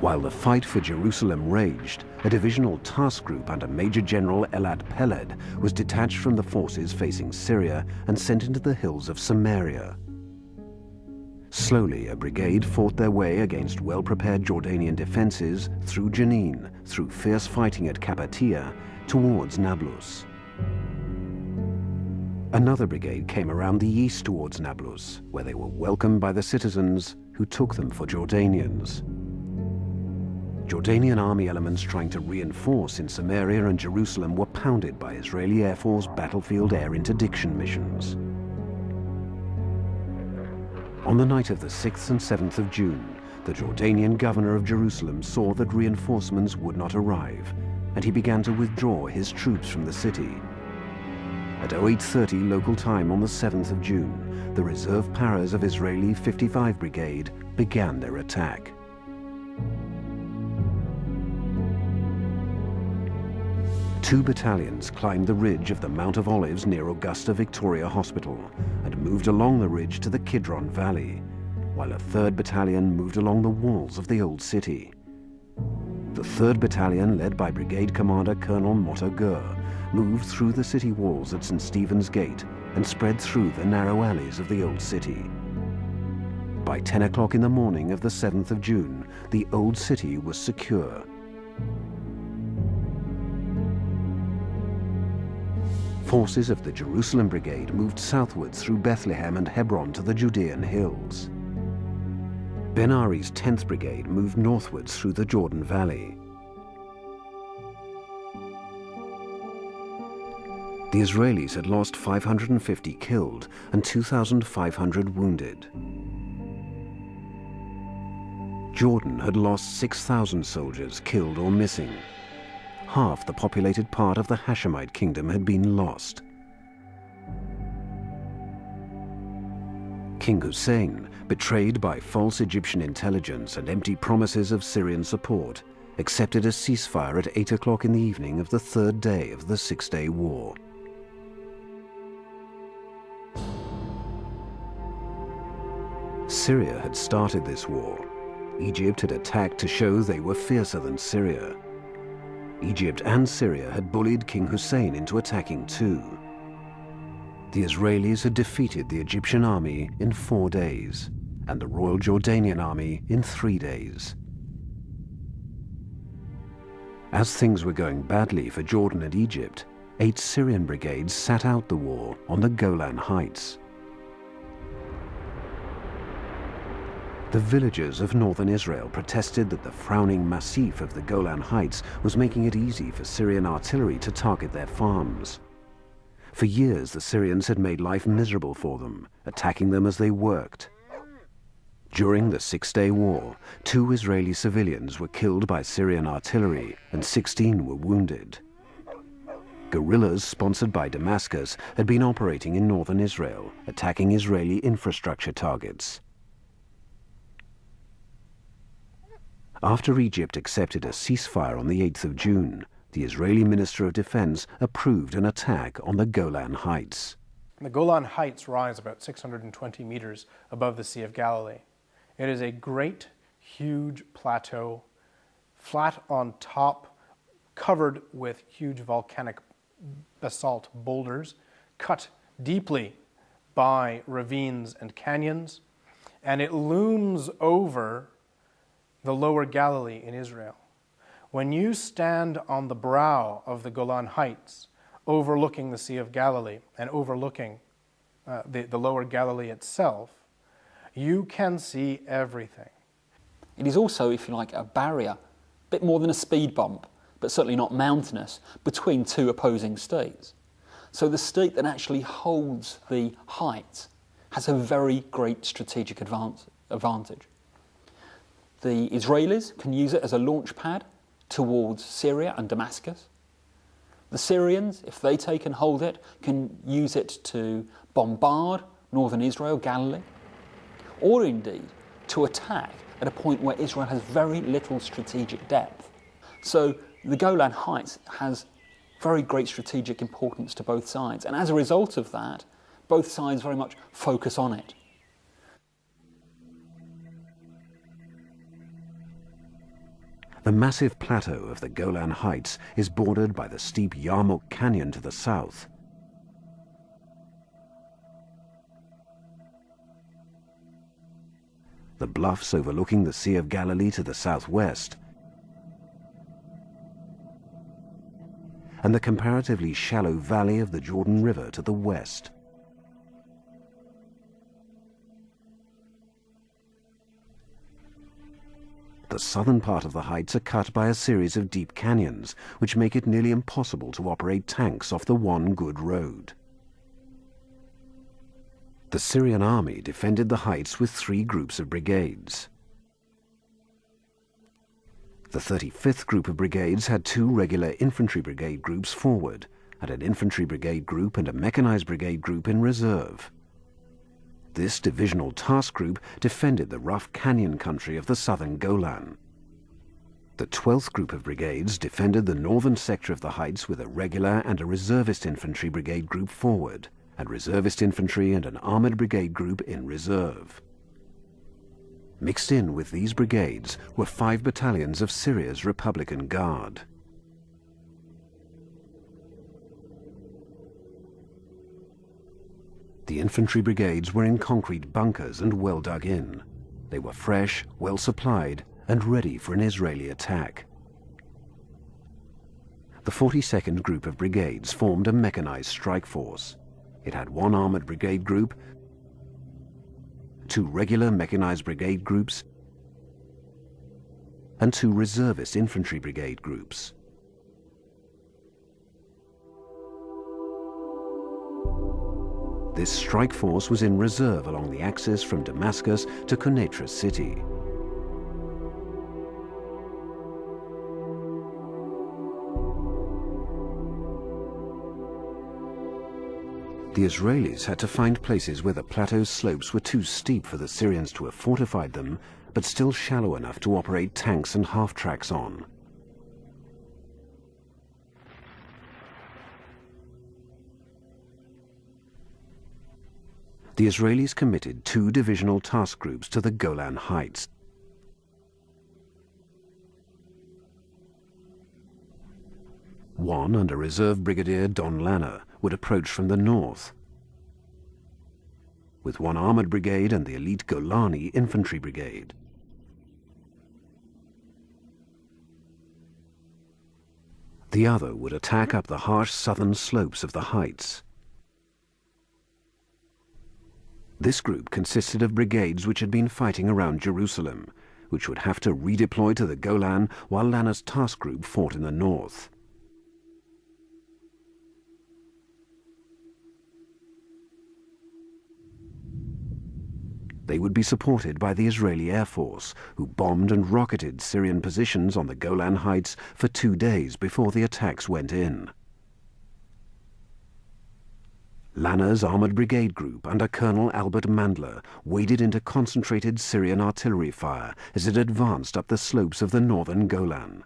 While the fight for Jerusalem raged, a divisional task group under Major General Elad Peled was detached from the forces facing Syria and sent into the hills of Samaria. Slowly, a brigade fought their way against well-prepared Jordanian defenses through Jenin, through fierce fighting at Kapatia, towards Nablus. Another brigade came around the east towards Nablus, where they were welcomed by the citizens who took them for Jordanians. Jordanian army elements trying to reinforce in Samaria and Jerusalem were pounded by Israeli Air Force battlefield air interdiction missions. On the night of the 6th and 7th of June, the Jordanian governor of Jerusalem saw that reinforcements would not arrive, and he began to withdraw his troops from the city. At 08:30 local time on the 7th of June, the reserve paras of Israeli 55 Brigade began their attack. Two battalions climbed the ridge of the Mount of Olives near Augusta Victoria Hospital and moved along the ridge to the Kidron Valley, while a third battalion moved along the walls of the old city. The 3rd Battalion, led by Brigade Commander Colonel Motta Gur, moved through the city walls at St. Stephen's Gate and spread through the narrow alleys of the old city. By 10 o'clock in the morning of the 7th of June, the old city was secure. Forces of the Jerusalem Brigade moved southwards through Bethlehem and Hebron to the Judean hills. Ben Ari's 10th Brigade moved northwards through the Jordan Valley. The Israelis had lost 550 killed and 2,500 wounded. Jordan had lost 6,000 soldiers killed or missing. Half the populated part of the Hashemite kingdom had been lost. King Hussein, betrayed by false Egyptian intelligence and empty promises of Syrian support, accepted a ceasefire at 8 o'clock in the evening of the 3rd day of the Six-Day War. Syria had started this war. Egypt had attacked to show they were fiercer than Syria. Egypt and Syria had bullied King Hussein into attacking too. The Israelis had defeated the Egyptian army in 4 days, and the Royal Jordanian army in 3 days. As things were going badly for Jordan and Egypt, 8 Syrian brigades sat out the war on the Golan Heights. The villagers of northern Israel protested that the frowning massif of the Golan Heights was making it easy for Syrian artillery to target their farms. For years, the Syrians had made life miserable for them, attacking them as they worked. During the Six-Day War, 2 Israeli civilians were killed by Syrian artillery and 16 were wounded. Guerrillas sponsored by Damascus had been operating in northern Israel, attacking Israeli infrastructure targets. After Egypt accepted a ceasefire on the 8th of June, the Israeli Minister of Defense approved an attack on the Golan Heights. The Golan Heights rise about 620 meters above the Sea of Galilee. It is a great, huge plateau, flat on top, covered with huge volcanic basalt boulders, cut deeply by ravines and canyons, and it looms over the lower Galilee in Israel. When you stand on the brow of the Golan Heights, overlooking the Sea of Galilee and overlooking the lower Galilee itself, you can see everything. It is also, if you like, a barrier, a bit more than a speed bump, but certainly not mountainous, between 2 opposing states. So the state that actually holds the height has a very great strategic advantage. The Israelis can use it as a launch pad towards Syria and Damascus. The Syrians, if they take and hold it, can use it to bombard northern Israel, Galilee, or indeed to attack at a point where Israel has very little strategic depth. So the Golan Heights has very great strategic importance to both sides, and as a result of that, both sides very much focus on it. The massive plateau of the Golan Heights is bordered by the steep Yarmouk Canyon to the south. The bluffs overlooking the Sea of Galilee to the southwest, and the comparatively shallow valley of the Jordan River to the west. The southern part of the heights are cut by a series of deep canyons, which make it nearly impossible to operate tanks off the one good road. The Syrian army defended the heights with 3 groups of brigades. The 35th Group of Brigades had 2 regular infantry brigade groups forward, and an infantry brigade group and a mechanized brigade group in reserve. This divisional task group defended the rough canyon country of the southern Golan. The 12th Group of Brigades defended the northern sector of the heights with a regular and a reservist infantry brigade group forward, and reservist infantry and an armored brigade group in reserve. Mixed in with these brigades were 5 battalions of Syria's Republican Guard. The infantry brigades were in concrete bunkers and well dug in. They were fresh, well supplied, and ready for an Israeli attack. The 42nd Group of Brigades formed a mechanized strike force. It had 1 armored brigade group, 2 regular mechanized brigade groups, and 2 reservist infantry brigade groups. This strike force was in reserve along the axis from Damascus to Quneitra city. The Israelis had to find places where the plateau's slopes were too steep for the Syrians to have fortified them, but still shallow enough to operate tanks and half-tracks on. The Israelis committed 2 divisional task groups to the Golan Heights. One, under Reserve Brigadier Don Lanner, would approach from the north, with 1 armored brigade and the elite Golani infantry brigade. The other would attack up the harsh southern slopes of the heights. This group consisted of brigades which had been fighting around Jerusalem, which would have to redeploy to the Golan while Lanner's task group fought in the north. They would be supported by the Israeli Air Force, who bombed and rocketed Syrian positions on the Golan Heights for 2 days before the attacks went in. Lanner's armored brigade group under Colonel Albert Mandler waded into concentrated Syrian artillery fire as it advanced up the slopes of the northern Golan.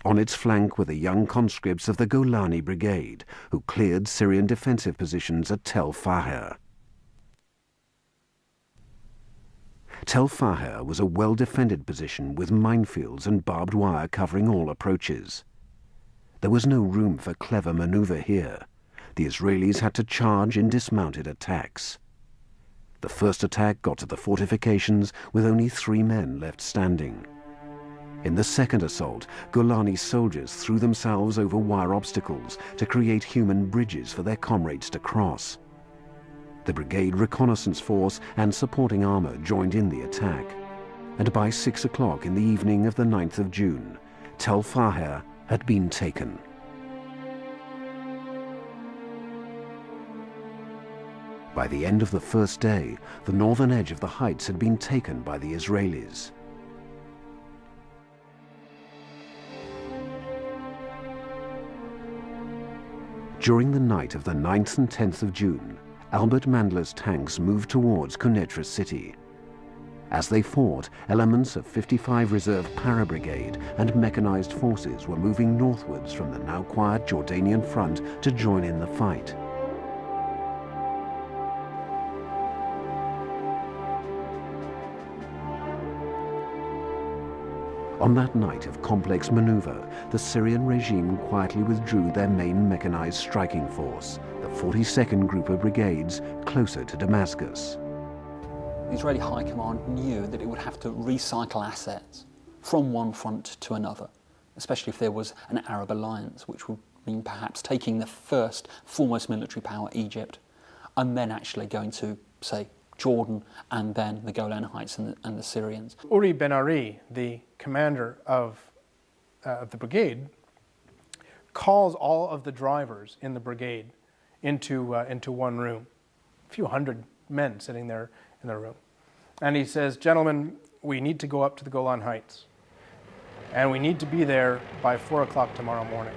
On its flank were the young conscripts of the Golani Brigade, who cleared Syrian defensive positions at Tel Faher. Tel Faher was a well-defended position with minefields and barbed wire covering all approaches. There was no room for clever maneuver here. The Israelis had to charge in dismounted attacks. The first attack got to the fortifications with only 3 men left standing. In the second assault, Golani soldiers threw themselves over wire obstacles to create human bridges for their comrades to cross. The brigade reconnaissance force and supporting armor joined in the attack, and by 6 o'clock in the evening of the 9th of June, Tel Faher had been taken. By the end of the first day, the northern edge of the heights had been taken by the Israelis. During the night of the 9th and 10th of June, Albert Mandler's tanks moved towards Quneitra city. As they fought, elements of 55 Reserve Para-Brigade and mechanized forces were moving northwards from the now quiet Jordanian front to join in the fight. On that night of complex maneuver, the Syrian regime quietly withdrew their main mechanized striking force, the 42nd Group of Brigades, closer to Damascus. The Israeli High Command knew that it would have to recycle assets from one front to another, especially if there was an Arab alliance, which would mean perhaps taking the first foremost military power, Egypt, and then actually going to, say, Jordan, and then the Golan Heights and the Syrians. Uri Ben-Ari, the commander of the brigade, calls all of the drivers in the brigade into one room, a few hundred men sitting there in the room. And he says, "Gentlemen, we need to go up to the Golan Heights, and we need to be there by 4 o'clock tomorrow morning."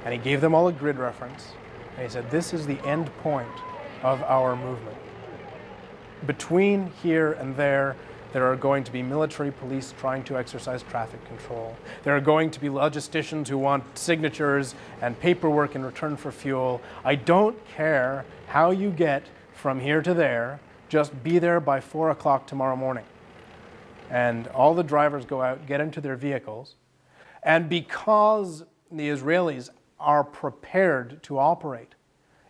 And he gave them all a grid reference, and he said, "This is the end point of our movement. Between here and there are going to be military police trying to exercise traffic control. There are going to be logisticians who want signatures and paperwork in return for fuel. I don't care how you get from here to there, just be there by 4 o'clock tomorrow morning." And all the drivers go out, get into their vehicles, and because the Israelis are prepared to operate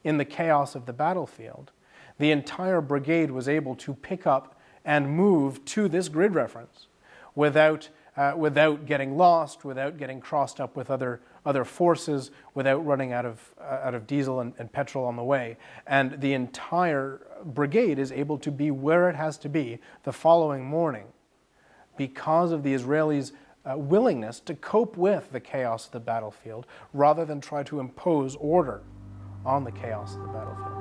in the chaos of the battlefield, the entire brigade was able to pick up and move to this grid reference without getting lost, without getting crossed up with other forces, without running out of diesel and petrol on the way. And the entire brigade is able to be where it has to be the following morning because of the Israelis' willingness to cope with the chaos of the battlefield rather than try to impose order on the chaos of the battlefield.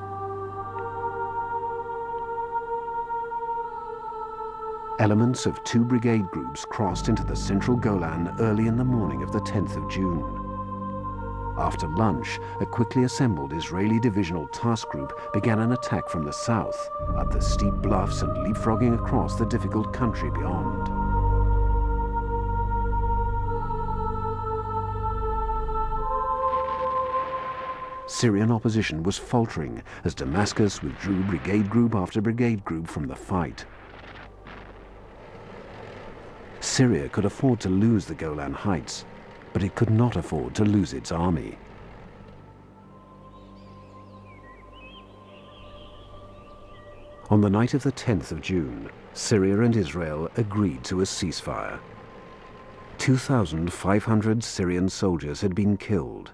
Elements of 2 brigade groups crossed into the central Golan early in the morning of the 10th of June. After lunch, a quickly assembled Israeli divisional task group began an attack from the south, up the steep bluffs and leapfrogging across the difficult country beyond. Syrian opposition was faltering as Damascus withdrew brigade group after brigade group from the fight. Syria could afford to lose the Golan Heights, but it could not afford to lose its army. On the night of the 10th of June, Syria and Israel agreed to a ceasefire. 2,500 Syrian soldiers had been killed,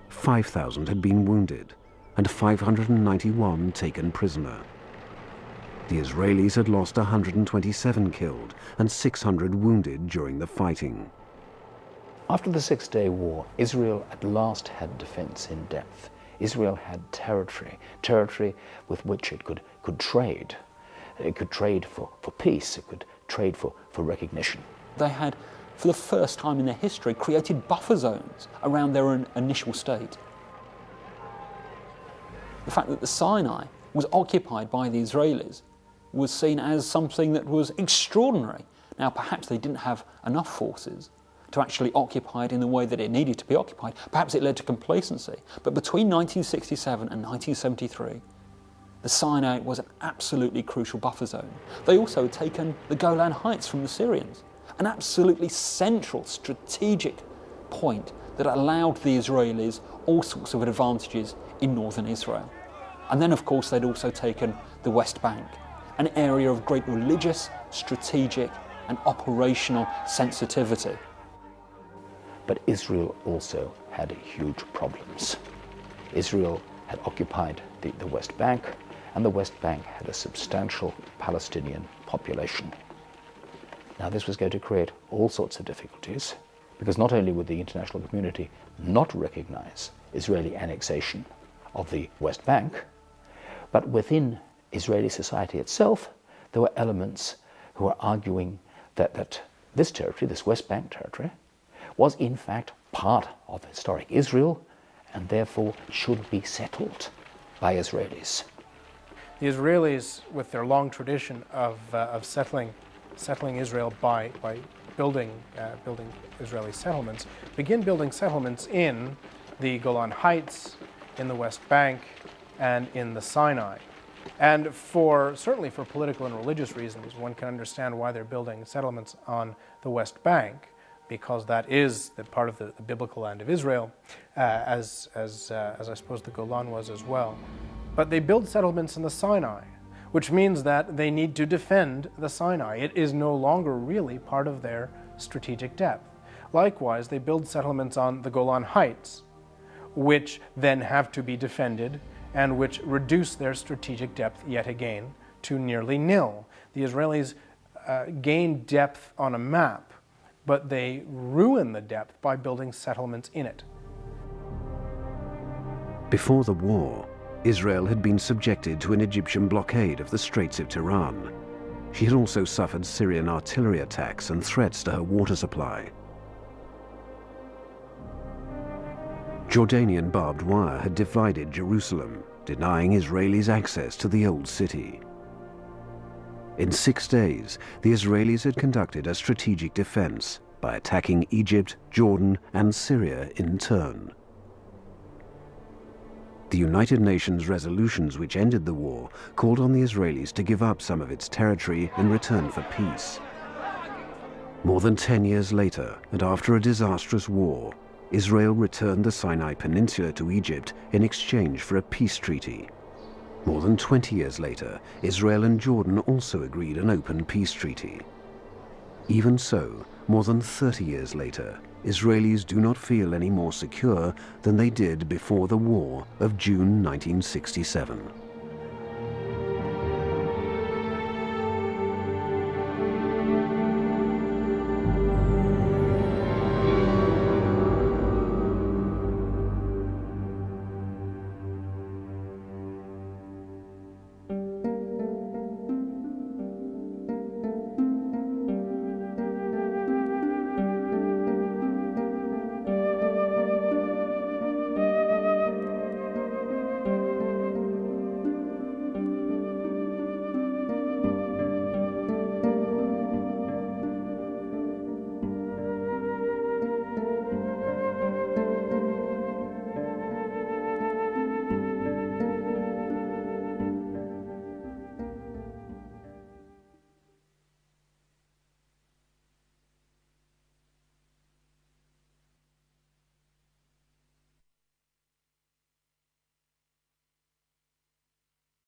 5,000 had been wounded, and 591 taken prisoner. The Israelis had lost 127 killed and 600 wounded during the fighting. After the Six-Day War, Israel at last had defense in depth. Israel had territory with which it could trade. It could trade for peace, it could trade for recognition. They had, for the first time in their history, created buffer zones around their initial state. The fact that the Sinai was occupied by the Israelis was seen as something that was extraordinary. Now, perhaps they didn't have enough forces to actually occupy it in the way that it needed to be occupied. Perhaps it led to complacency. But between 1967 and 1973, the Sinai was an absolutely crucial buffer zone. They also had taken the Golan Heights from the Syrians, an absolutely central strategic point that allowed the Israelis all sorts of advantages in northern Israel. And then, of course, they'd also taken the West Bank, an area of great religious, strategic and operational sensitivity. But Israel also had huge problems. Israel had occupied the West Bank, and the West Bank had a substantial Palestinian population. Now, this was going to create all sorts of difficulties, because not only would the international community not recognize Israeli annexation of the West Bank, but within Israeli society itself, there were elements who were arguing that this territory, this West Bank territory, was in fact part of historic Israel and therefore should be settled by Israelis. The Israelis, with their long tradition of settling Israel by building Israeli settlements, begin building settlements in the Golan Heights, in the West Bank, and in the Sinai. And certainly for political and religious reasons, one can understand why they're building settlements on the West Bank. because that is the part of the biblical land of Israel, as I suppose the Golan was as well. But they build settlements in the Sinai, which means that they need to defend the Sinai. It is no longer really part of their strategic depth. Likewise, they build settlements on the Golan Heights, which then have to be defended and which reduce their strategic depth yet again to nearly nil. The Israelis gain depth on a map, but they ruin the depth by building settlements in it. Before the war, Israel had been subjected to an Egyptian blockade of the Straits of Tiran. She had also suffered Syrian artillery attacks and threats to her water supply. Jordanian barbed wire had divided Jerusalem, denying Israelis access to the old city. In 6 days, the Israelis had conducted a strategic defense by attacking Egypt, Jordan, and Syria in turn. The United Nations resolutions which ended the war called on the Israelis to give up some of its territory in return for peace. More than 10 years later, and after a disastrous war, Israel returned the Sinai Peninsula to Egypt in exchange for a peace treaty. More than 20 years later, Israel and Jordan also agreed an open peace treaty. Even so, more than 30 years later, Israelis do not feel any more secure than they did before the war of June 1967.